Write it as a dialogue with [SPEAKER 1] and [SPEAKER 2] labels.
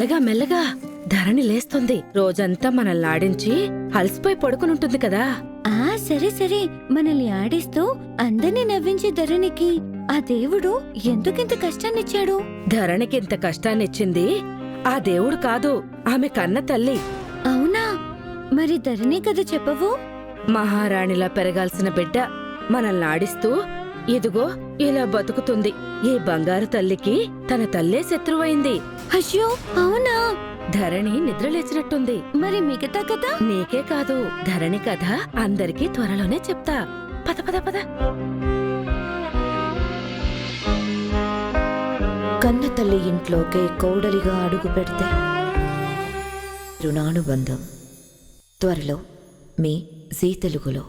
[SPEAKER 1] మెల్లగా మెల్లగా ధరణి లేస్తుంది. రోజంతా మనల్ని ఆడించి అలసిపోయి పడుకునుంటుంది కదా.
[SPEAKER 2] సరే సరే, మనల్ని ఆడిస్తూ అందరినీ నవ్వించే ధరణికి ఆ దేవుడు ఎందుకింత కష్టాన్నిచ్చాడు?
[SPEAKER 1] ధరణికింత కష్టాన్నిచ్చింది ఆ దేవుడు కాదు, ఆమె కన్న తల్లి.
[SPEAKER 2] అవునా? మరి ధరణి కథ చెప్పవు?
[SPEAKER 1] మహారాణిలా పెరగాల్సిన బిడ్డ మనల్ని ఆడిస్తూ ఇదిగో ఇలా బతుకుతుంది. ఈ బంగారు తల్లికి తన తల్లే శత్రువైంది.
[SPEAKER 2] అయ్యో అవునా?
[SPEAKER 1] ధరణి నిద్రలేచినట్టుంది.
[SPEAKER 2] మరి మిగతా కథ?
[SPEAKER 1] నీకే కాదు, ధరణి కథ అందరికీ త్వరలోనే చెప్తా. పద పద పద.
[SPEAKER 3] కన్న తల్లి ఇంట్లోకే కోడలిగా అడుగు పెడితే రుణానుబంధం త్వరలో మీ జీ తెలుగులో.